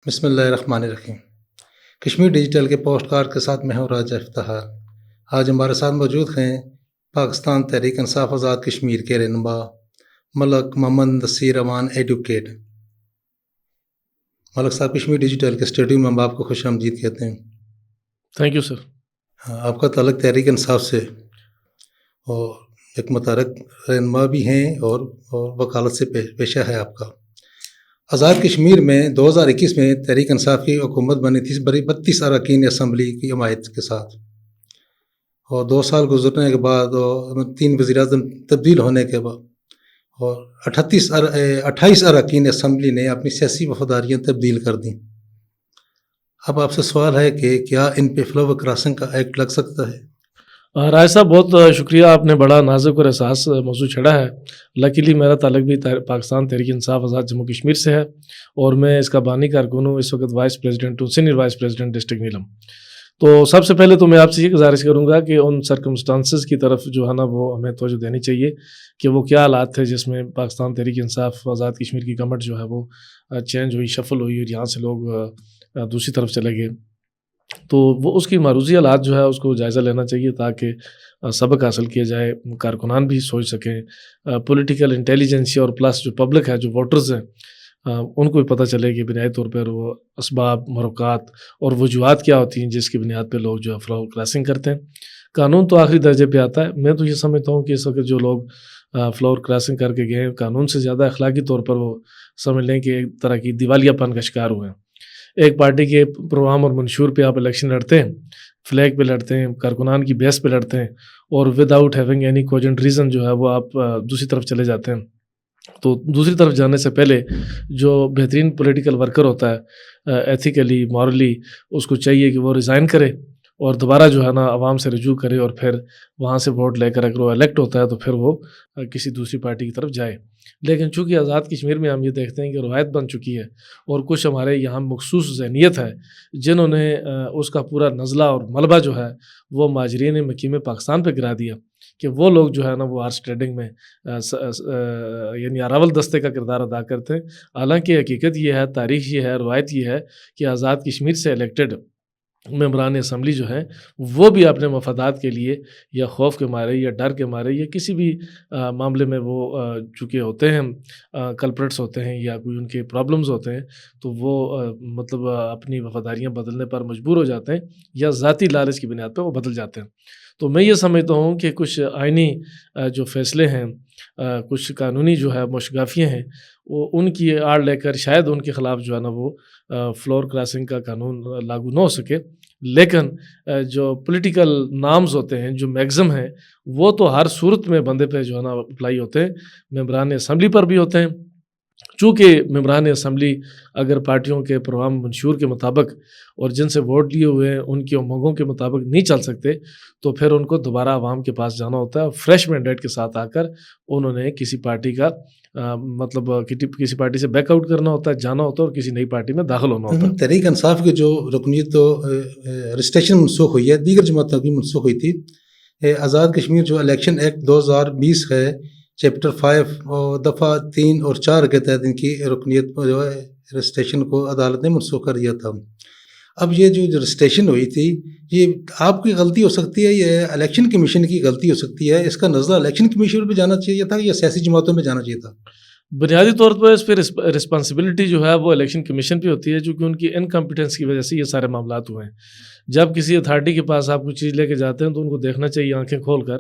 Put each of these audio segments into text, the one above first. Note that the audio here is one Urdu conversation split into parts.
بسم اللہ الرحمن الرحیم۔ کشمیر ڈیجیٹل کے پوسٹ کارڈ کے ساتھ میں ہوں راجہ افتخار۔ آج ہمارے ساتھ موجود ہیں پاکستان تحریک انصاف آزاد کشمیر کے رہنما ملک محمد نصیر امان ایڈوکیٹ۔ ملک صاحب، کشمیر ڈیجیٹل کے اسٹوڈیو میں ہم آپ کو خوش آمدید کہتے ہیں۔ Thank you sir. آپ کا تعلق تحریک انصاف سے اور ایک متحرک رہنما بھی ہیں اور وکالت سے پیشہ ہے آپ کا۔ آزاد کشمیر میں 2021 میں تحریک انصاف کی حکومت بنی تھی 32 اراکین اسمبلی کی حمایت کے ساتھ، اور 2 سال گزرنے کے بعد اور 3 وزیر اعظم تبدیل ہونے کے بعد اور 28 اراکین اسمبلی نے اپنی سیاسی وفاداریاں تبدیل کر دیں۔ اب آپ سے سوال ہے کہ کیا ان پہ فلو کراسنگ کا ایکٹ لگ سکتا ہے؟ رائے صاحب، بہت شکریہ، آپ نے بڑا نازک اور احساس موضوع چھڑا ہے۔ لکیلی میرا تعلق بھی پاکستان تحریک انصاف آزاد جموں کشمیر سے ہے، اور میں اس کا بانی کارکن ہوں، اس وقت وائس پریزیڈنٹ ہوں، سینئر وائس پریزیڈنٹ ڈسٹرکٹ نیلم۔ تو سب سے پہلے تو میں آپ سے یہ گزارش کروں گا کہ ان سرکمسٹانسز کی طرف جو ہے نا وہ ہمیں توجہ دینی چاہیے کہ وہ کیا حالات تھے جس میں پاکستان تحریک انصاف آزاد کشمیر کی گورنمنٹ جو ہے وہ چینج ہوئی، شفل ہوئی، اور یہاں سے لوگ دوسری طرف چلے گئے۔ تو وہ اس کی معروضی حالات جو ہے اس کو جائزہ لینا چاہیے تاکہ سبق حاصل کیا جائے، کارکنان بھی سوچ سکیں، پولیٹیکل انٹیلیجنسی اور پلس جو پبلک ہے، جو ووٹرز ہیں، ان کو بھی پتہ چلے کہ بنیادی طور پر وہ اسباب، محرکات اور وجوہات کیا ہوتی ہیں جس کی بنیاد پہ لوگ جو ہے فلور کراسنگ کرتے ہیں۔ قانون تو آخری درجے پہ آتا ہے۔ میں تو یہ سمجھتا ہوں کہ اس وقت جو لوگ فلور کراسنگ کر کے گئے ہیں، قانون سے زیادہ اخلاقی طور پر وہ سمجھ لیں کہ ایک طرح کی دیوالیہ پن کا شکار ہوئے ہیں۔ ایک پارٹی کے پروگرام اور منشور پہ آپ الیکشن لڑتے ہیں، فلیگ پہ لڑتے ہیں، کارکنان کی بیس پہ لڑتے ہیں، اور without having any cogent reason جو ہے وہ آپ دوسری طرف چلے جاتے ہیں۔ تو دوسری طرف جانے سے پہلے جو بہترین پولیٹیکل ورکر ہوتا ہے، ایتھیکلی، مورلی، اس کو چاہیے کہ وہ ریزائن کرے اور دوبارہ جو ہے نا عوام سے رجوع کرے، اور پھر وہاں سے ووٹ لے کر اگر وہ الیکٹ ہوتا ہے تو پھر وہ کسی دوسری پارٹی کی طرف جائے۔ لیکن چونکہ آزاد کشمیر میں ہم یہ دیکھتے ہیں کہ روایت بن چکی ہے، اور کچھ ہمارے یہاں مخصوص ذہنیت ہے جنہوں نے اس کا پورا نزلہ اور ملبہ جو ہے وہ مہاجرین مقیم پاکستان پہ گرا دیا کہ وہ لوگ جو ہے نا وہ ہارس ٹریڈنگ میں یعنی اراول دستے کا کردار ادا کرتے ہیں۔ حالانکہ حقیقت یہ ہے، تاریخ یہ ہے، روایت یہ ہے کہ آزاد کشمیر سے الیکٹڈ ممبران اسمبلی جو ہیں وہ بھی اپنے مفادات کے لیے یا خوف کے مارے یا ڈر کے مارے یا کسی بھی معاملے میں وہ چونکہ ہوتے ہیں کلپریٹس ہوتے ہیں یا کوئی ان کے پرابلمز ہوتے ہیں، تو وہ مطلب اپنی وفاداریاں بدلنے پر مجبور ہو جاتے ہیں یا ذاتی لالچ کی بنیاد پہ وہ بدل جاتے ہیں۔ تو میں یہ سمجھتا ہوں کہ کچھ آئینی جو فیصلے ہیں، کچھ قانونی جو ہے مشگافیاں ہیں، وہ ان کی آڑ لے کر شاید ان کے خلاف جو ہے نا وہ فلور کراسنگ کا قانون لاگو نہ ہو سکے، لیکن جو پولیٹیکل نارمز ہوتے ہیں، جو میگزم ہیں، وہ تو ہر صورت میں بندے پہ جو ہے نا اپلائی ہوتے ہیں، ممبران اسمبلی پر بھی ہوتے ہیں۔ چونکہ ممبران اسمبلی اگر پارٹیوں کے پروگرام منشور کے مطابق اور جن سے ووٹ لیے ہوئے ہیں ان کی امنگوں کے مطابق نہیں چل سکتے، تو پھر ان کو دوبارہ عوام کے پاس جانا ہوتا ہے، اور فریش مینڈیٹ کے ساتھ آ کر انہوں نے کسی پارٹی کا مطلب کسی پارٹی سے بیک آؤٹ کرنا ہوتا ہے، جانا ہوتا ہے، اور کسی نئی پارٹی میں داخل ہونا ہوتا ہے۔ تحریک انصاف کی جو رکنیت تو رجسٹریشن منسوخ ہوئی ہے، دیگر جماعتوں کی منسوخ ہوئی تھی۔ آزاد کشمیر جو الیکشن ایکٹ 2020 ہے، چیپٹر 5 اور دفعہ 3 اور 4 کے تحت ان کی رکنیت جو ہے رجسٹریشن کو عدالت نے منسوخ کر دیا تھا۔ اب یہ جو رجسٹریشن ہوئی تھی، یہ آپ کی غلطی ہو سکتی ہے، یہ الیکشن کمیشن کی غلطی ہو سکتی ہے؟ اس کا نزلہ الیکشن کمیشن پہ جانا چاہیے تھا یا سیاسی جماعتوں میں جانا چاہیے تھا؟ بنیادی طور پر اس پہ رسپانسبلٹی جو ہے وہ الیکشن کمیشن پہ ہوتی ہے، چونکہ ان کی انکمپیٹنس کی وجہ سے یہ سارے معاملات ہوئے ہیں۔ جب کسی اتھارٹی کے پاس آپ کچھ چیز لے کے جاتے ہیں تو ان کو دیکھنا چاہیے آنکھیں کھول کر،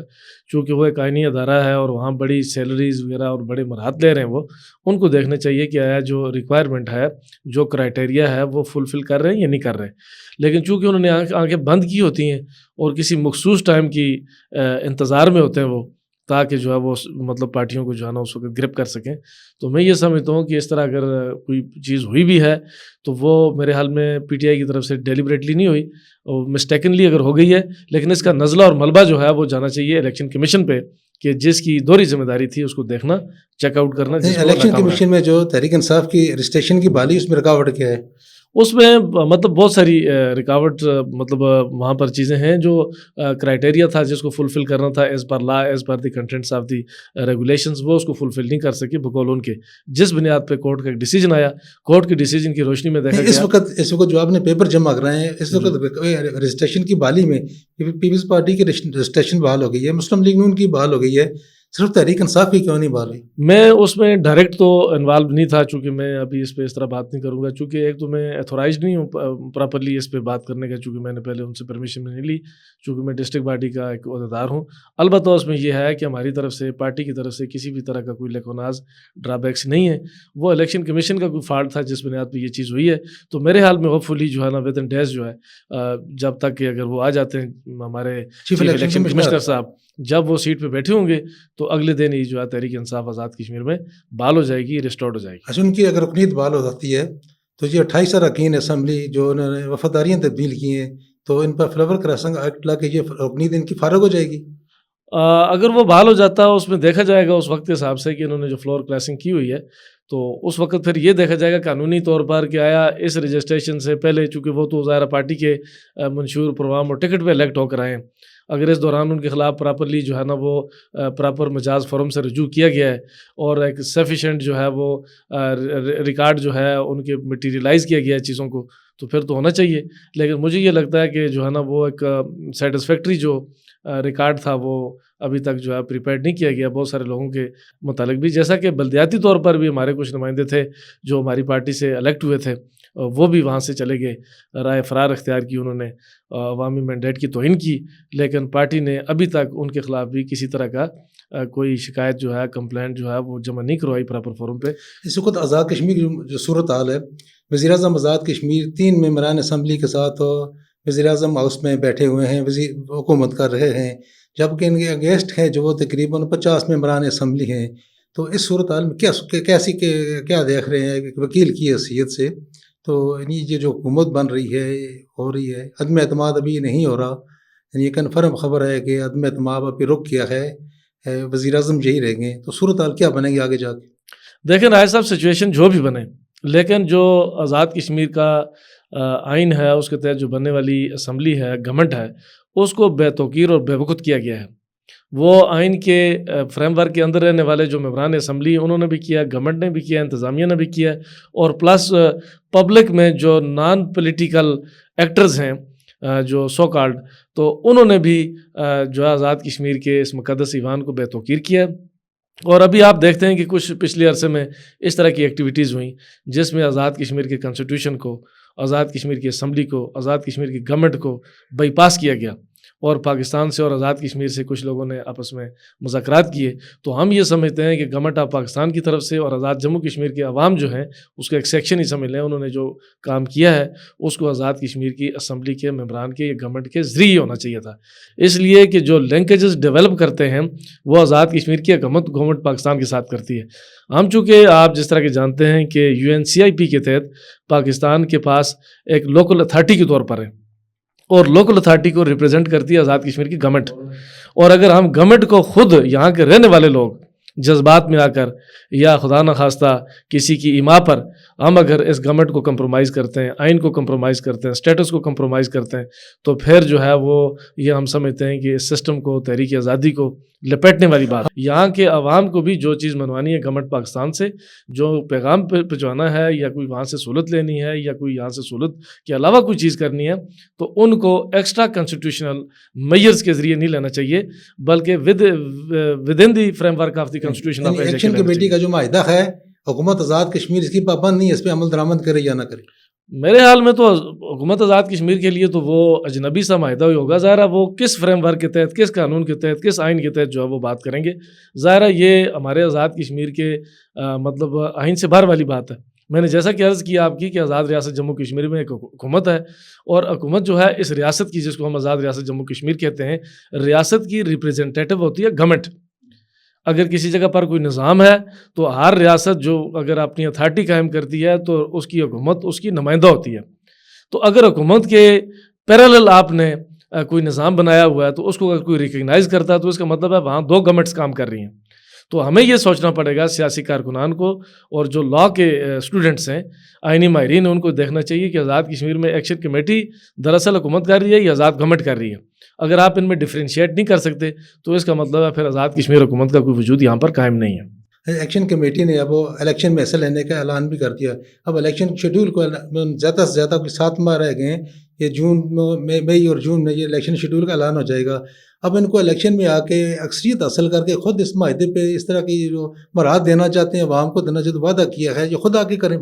چونکہ وہ ایک آئینی ادارہ ہے اور وہاں بڑی سیلریز وغیرہ اور بڑے مرحات لے رہے ہیں، وہ ان کو دیکھنا چاہیے کہ آیا جو ریکوائرمنٹ ہے، جو کرائٹیریا ہے، وہ فلفل کر رہے ہیں یا نہیں کر رہے۔ لیکن چونکہ انہوں نے آنکھیں بند کی ہوتی ہیں اور کسی مخصوص ٹائم کی انتظار میں ہوتے ہیں وہ، تاکہ جو ہے وہ مطلب پارٹیوں کو جو ہے نا اس وقت گرپ کر سکیں، تو میں یہ سمجھتا ہوں کہ اس طرح اگر کوئی چیز ہوئی بھی ہے تو وہ میرے حال میں پی ٹی آئی کی طرف سے ڈیلیبریٹلی نہیں ہوئی، اور مسٹیکنلی اگر ہو گئی ہے، لیکن اس کا نزلہ اور ملبہ جو ہے وہ جانا چاہیے الیکشن کمیشن پہ، کہ جس کی دوہری ذمہ داری تھی اس کو دیکھنا، چیک آؤٹ کرنا۔ الیکشن کمیشن میں جو تحریک انصاف کی رجسٹریشن کی بحالی، اس میں رکاوٹ کیا ہے؟ اس میں مطلب بہت ساری رکاوٹ مطلب وہاں پر چیزیں ہیں جو کرائٹیریا تھا جس کو فلفل کرنا تھا as per law as per the contents of the regulations, وہ اس کو فلفل نہیں کر سکے بقول ان کے، جس بنیاد پہ کورٹ کا ایک ڈیسیجن آیا، کورٹ کے ڈیسیجن کی روشنی میں دیکھا گیا اس وقت جو آپ نے پیپر جمع کرائے ہیں اس وقت رجسٹریشن کی بحالی میں پیپلز پارٹی کی رجسٹریشن بحال ہو گئی ہے، مسلم لیگ نون کی بحال ہو گئی ہے، صرف تحریک انصاف کی کیوں نہیں بحال ہوئی؟ میں اس میں ڈائریکٹ تو انوالو نہیں تھا، چونکہ میں ابھی اس پہ اس طرح بات نہیں کروں گا، چونکہ ایک تو میں ایتھورائزڈ نہیں ہوں پراپرلی اس پہ بات کرنے کا، چونکہ میں نے پہلے ان سے پرمیشن نہیں لی، چونکہ میں ڈسٹرکٹ باڈی کا ایک عہدیدار ہوں۔ البتہ اس میں یہ ہے کہ ہماری طرف سے پارٹی کی طرف سے کسی بھی طرح کا کوئی لیک و ناز ڈرا بیکس نہیں ہے، وہ الیکشن کمیشن کا کوئی فالٹ تھا جس بنیاد پہ یہ چیز ہوئی ہے۔ تو میرے حال میں ہوپ فلی جو ہے نا ود ان ڈیز جو ہے جب تک کہ اگر وہ آ جاتے ہیں ہمارے چیف الیکشن کمشنر صاحب، جب وہ سیٹ پہ بیٹھے ہوں گے تو اگلے دن ہی جو ہے تحریک انصاف آزاد کشمیر میں بحال ہو جائے گی، ریسٹورڈ ہو جائے گی۔ اچھا، ان کی اگر رکنیت بحال ہو جاتی ہے تو یہ 28 اراکین اسمبلی جو انہوں نے وفاداریاں تبدیل کی ہیں تو ان پر فلیور کراسنگ ایکٹ لا کے یہ رکنیت ان کی فارغ ہو جائے گی؟ اگر وہ بحال ہو جاتا ہے اس میں دیکھا جائے گا اس وقت کے حساب سے کہ انہوں نے جو فلور کلاسنگ کی ہوئی ہے، تو اس وقت پھر یہ دیکھا جائے گا قانونی طور پر کہ آیا اس رجسٹریشن سے پہلے، چونکہ وہ تو ظاہر پارٹی کے منشور پروگرام اور ٹکٹ پہ الیکٹ ہو کر آئے ہیں، اگر اس دوران ان کے خلاف پراپرلی جو ہے نا وہ پراپر مجاز فورم سے رجوع کیا گیا ہے اور ایک سفیشینٹ جو ہے وہ ریکارڈ جو ہے ان کے مٹیریلائز کیا گیا ہے چیزوں کو، تو پھر تو ہونا چاہیے۔ لیکن مجھے یہ لگتا ہے کہ جو ہے نا وہ ایک سیٹسفیکٹری جو ریکارڈ تھا وہ ابھی تک جو ہے پریپیئرڈ نہیں کیا گیا بہت سارے لوگوں کے متعلق بھی، جیسا کہ بلدیاتی طور پر بھی ہمارے کچھ نمائندے تھے جو ہماری پارٹی سے الیکٹ ہوئے تھے، وہ بھی وہاں سے چلے گئے، رائے فرار اختیار کی انہوں نے، عوامی مینڈیٹ کی توہین کی، لیکن پارٹی نے ابھی تک ان کے خلاف بھی کسی طرح کا کوئی شکایت جو ہے کمپلینٹ جو ہے وہ جمع نہیں کروائی پراپر فورم پہ۔ اس وقت آزاد کشمیر کی جو صورت حال ہے، وزیر اعظم آزاد کشمیر 3 ممبران اسمبلی کے ساتھ وزیر اعظم ہاؤس میں بیٹھے ہوئے ہیں، وزیر حکومت کر رہے ہیں، جبکہ ان کے اگینسٹ ہیں جو وہ تقریباً 50 ممبران اسمبلی ہیں۔ تو اس صورت حال میں کیا دیکھ رہے ہیں ایک وکیل کی حیثیت سے؟ تو یہ جو حکومت بن رہی ہے ہو رہی ہے، عدم اعتماد ابھی نہیں ہو رہا، یعنی یہ کنفرم خبر ہے کہ عدم اعتماد ابھی رک گیا ہے، وزیر اعظم یہی رہیں گے، تو صورت حال کیا بنے گی آگے جا کے؟ دیکھیں رائے صاحب، سچویشن جو بھی بنے، لیکن جو آزاد کشمیر کا آئین ہے اس کے تحت جو بننے والی اسمبلی ہے، گورنمنٹ ہے، اس کو بے توقیر اور بے وقت کیا گیا ہے۔ وہ آئین کے فریم ورک کے اندر رہنے والے جو ممبران اسمبلی انہوں نے بھی کیا، گورنمنٹ نے بھی کیا، انتظامیہ نے بھی کیا، اور پلس پبلک میں جو نان پولیٹیکل ایکٹرز ہیں جو سو کالڈ، تو انہوں نے بھی جو ہے آزاد کشمیر کے اس مقدس ایوان کو بے توقیر کیا۔ اور ابھی آپ دیکھتے ہیں کہ کچھ پچھلے عرصے میں اس طرح کی ایکٹیویٹیز ہوئیں جس میں آزاد کشمیر کے کنسٹیٹیوشن کو، آزاد کشمیر کی اسمبلی کو، آزاد کشمیر کی گورنمنٹ کو بائی پاس کیا گیا، اور پاکستان سے اور آزاد کشمیر سے کچھ لوگوں نے آپس میں مذاکرات کیے۔ تو ہم یہ سمجھتے ہیں کہ گورنمنٹ آف پاکستان کی طرف سے اور آزاد جموں کشمیر کے عوام جو ہیں اس کا ایک سیکشن ہی سمجھ لیں، انہوں نے جو کام کیا ہے اس کو آزاد کشمیر کی اسمبلی کے ممبران کے یا گورنمنٹ کے ذریعے ہونا چاہیے تھا، اس لیے کہ جو لنکیجز ڈیولپ کرتے ہیں وہ آزاد کشمیر کی حکومت گورنمنٹ پاکستان کے ساتھ کرتی ہے۔ ہم چونکہ آپ جس طرح کہ جانتے ہیں کہ UNCIP کے تحت پاکستان کے پاس ایک لوکل اتھارٹی کے طور پر ہے، اور لوکل اتھارٹی کو ریپرزینٹ کرتی ہے آزاد کشمیر کی گورنمنٹ، اور اگر ہم گورنمنٹ کو خود یہاں کے رہنے والے لوگ جذبات میں آ کر یا خدا نخواستہ کسی کی ایما پر ہم اگر اس گورنمنٹ کو کمپرومائز کرتے ہیں، آئین کو کمپرومائز کرتے ہیں، اسٹیٹس کو کمپرومائز کرتے ہیں، تو پھر جو ہے وہ یہ ہم سمجھتے ہیں کہ اس سسٹم کو، تحریک آزادی کو لپیٹنے والی بات۔ یہاں کے عوام کو بھی جو چیز منوانی ہے گورنمنٹ پاکستان سے، جو پیغام پہنچانا ہے یا کوئی وہاں سے سہولت لینی ہے یا کوئی یہاں سے سہولت کے علاوہ کوئی چیز کرنی ہے، تو ان کو ایکسٹرا کانسٹیٹیوشنل میئرز کے ذریعے نہیں لینا چاہیے، بلکہ with in the frame work of the constitution of action committee کا جو معاہدہ ہے، حکومت آزاد کشمیر اس کی پابند نہیں ہے، اس پہ عمل درآمد کرے یا نہ کرے؟ میرے حال میں تو حکومت آزاد کشمیر کے لیے تو وہ اجنبی سا معاہدہ ہی ہوگا، ظاہرہ وہ کس فریم ورک کے تحت، کس قانون کے تحت، کس آئین کے تحت جو ہے وہ بات کریں گے، ظاہرہ یہ ہمارے آزاد کشمیر کے مطلب آئین سے باہر والی بات ہے۔ میں نے جیسا کہ عرض کیا آپ کی کہ آزاد ریاست جموں کشمیر میں ایک حکومت ہے، اور حکومت جو ہے اس ریاست کی، جس کو ہم آزاد ریاست جموں کشمیر کہتے ہیں، ریاست کی ریپریزنٹیٹو ہوتی ہے گورنمنٹ۔ اگر کسی جگہ پر کوئی نظام ہے تو ہر ریاست جو اگر اپنی اتھارٹی قائم کرتی ہے تو اس کی حکومت اس کی نمائندہ ہوتی ہے۔ تو اگر حکومت کے پیرالل آپ نے کوئی نظام بنایا ہوا ہے تو اس کو اگر کوئی ریکگنائز کرتا ہے تو اس کا مطلب ہے وہاں دو گورنمنٹس کام کر رہی ہیں۔ تو ہمیں یہ سوچنا پڑے گا سیاسی کارکنان کو اور جو لا کے اسٹوڈنٹس ہیں آئینی ماہرین ہیں ان کو دیکھنا چاہیے کہ آزاد کشمیر میں ایکشن کمیٹی دراصل حکومت کر رہی ہے یا آزاد گورنمنٹ کر رہی ہے. اگر آپ ان میں ڈفرینشیٹ نہیں کر سکتے تو اس کا مطلب ہے پھر آزاد کشمیر حکومت کا کوئی وجود یہاں پر قائم نہیں ہے. ایکشن کمیٹی نے اب وہ الیکشن میں حصہ لینے کا اعلان بھی کر دیا. اب الیکشن شیڈول کو زیادہ سے زیادہ کوئی 7 ماہ رہ گئے ہیں. یہ جون مئی اور جون میں یہ الیکشن شیڈول کا اعلان ہو جائے گا. اب ان کو الیکشن میں آ کے اکثریت حاصل کر کے خود اس معاہدے پہ اس طرح کی جو مراحت دینا چاہتے ہیں عوام کو دینا چاہتے وعدہ کیا ہے یہ خود آ کے کریں.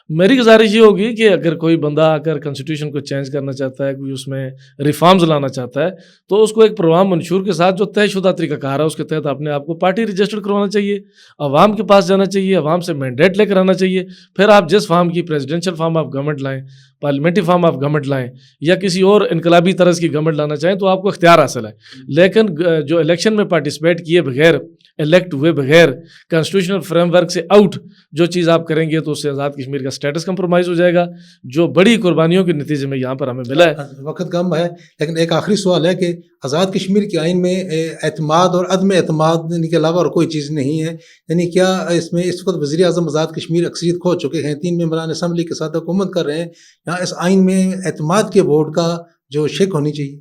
میری گزارش یہ ہوگی کہ اگر کوئی بندہ آ کر کنسٹیٹیوشن کو چینج کرنا چاہتا ہے, کوئی اس میں ریفارمز لانا چاہتا ہے, تو اس کو ایک پروگرام منشور کے ساتھ جو طے شدہ طریقہ کار ہے اس کے تحت اپنے آپ کو پارٹی رجسٹرڈ کروانا چاہیے, عوام کے پاس جانا چاہیے, عوام سے مینڈیٹ لے کر آنا چاہیے. پھر آپ جس فارم کی پریزیڈنشل فارم آف گورنمنٹ لائیں, پارلیمنٹری فارم آف گورنمنٹ لائیں یا کسی اور انقلابی طرز کی گورنمنٹ لانا چاہیں تو آپ کو اختیار حاصل ہے. لیکن جو الیکشن میں پارٹیسپیٹ کیے بغیر, الیکٹ ہوئے بغیر, کنسٹیٹیوشنل فریم ورک سے آؤٹ جو چیز آپ کریں گے تو اس سے آزاد کشمیر کا اسٹیٹس کمپرومائز ہو جائے گا, جو بڑی قربانیوں کے نتیجے میں یہاں پر ہمیں ملا ہے. وقت کم ہے لیکن ایک آخری سوال ہے کہ آزاد کشمیر کے آئین میں اعتماد اور عدم اعتماد کے علاوہ اور کوئی چیز نہیں ہے. یعنی کیا اس میں اس وقت وزیر اعظم آزاد کشمیر اکثریت کھو چکے ہیں, 3 ممبران اسمبلی کے ساتھ حکومت کر رہے ہیں, یہاں اس آئین میں اعتماد کے ووٹ کا جو شک ہونی چاہیے؟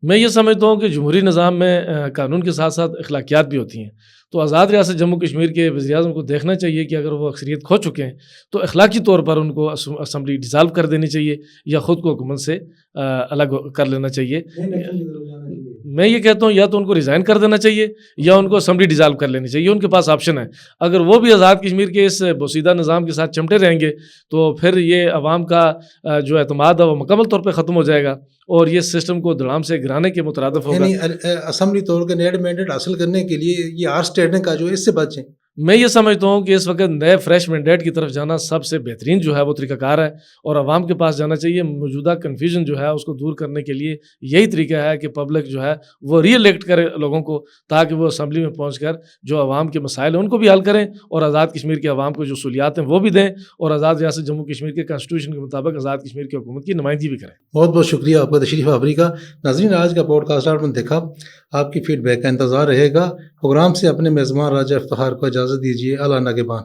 میں یہ سمجھتا ہوں کہ جمہوری نظام میں قانون کے ساتھ ساتھ اخلاقیات بھی ہوتی ہیں. تو آزاد ریاست جموں کشمیر کے وزیر اعظم کو دیکھنا چاہیے کہ اگر وہ اکثریت کھو چکے ہیں تو اخلاقی طور پر ان کو اسمبلی ڈیزالو کر دینی چاہیے یا خود کو حکومت سے الگ کر لینا چاہیے. میں یہ کہتا ہوں یا تو ان کو ریزائن کر دینا چاہیے یا ان کو اسمبلی ڈیزالو کر لینی چاہیے, ان کے پاس آپشن ہے. اگر وہ بھی آزاد کشمیر کے اس بوسیدہ نظام کے ساتھ چمٹے رہیں گے تو پھر یہ عوام کا جو اعتماد ہے وہ مکمل طور پہ ختم ہو جائے گا اور یہ سسٹم کو دڑام سے گرانے کے مترادف ہوگا. یعنی اسمبلی طور کے نیڈ مینڈیٹ حاصل کرنے کے لیے یہ آرس ٹریڈنگ کا جو اس سے بچیں. میں یہ سمجھتا ہوں کہ اس وقت نئے فریش مینڈیٹ کی طرف جانا سب سے بہترین جو ہے وہ طریقہ کار ہے اور عوام کے پاس جانا چاہیے. موجودہ کنفیوژن جو ہے اس کو دور کرنے کے لیے یہی طریقہ ہے کہ پبلک جو ہے وہ ری الیکٹ کرے لوگوں کو, تاکہ وہ اسمبلی میں پہنچ کر جو عوام کے مسائل ہیں ان کو بھی حل کریں اور آزاد کشمیر کے عوام کو جو سہولیات ہیں وہ بھی دیں اور آزاد ریاست جموں کشمیر کے کنسٹیٹیوشن کے مطابق آزاد کشمیر کی حکومت کی نمائندگی بھی کریں. بہت بہت شکریہ آپ کا تشریف آوری کا. ناظرین, آج کا پوڈ کاسٹ آپ نے دیکھا, آپ کی فیڈ بیک کا انتظار رہے گا. پروگرام سے اپنے میزبان راجہ افتخار کو اجازت دیجیے. اعلیٰ نگہبان.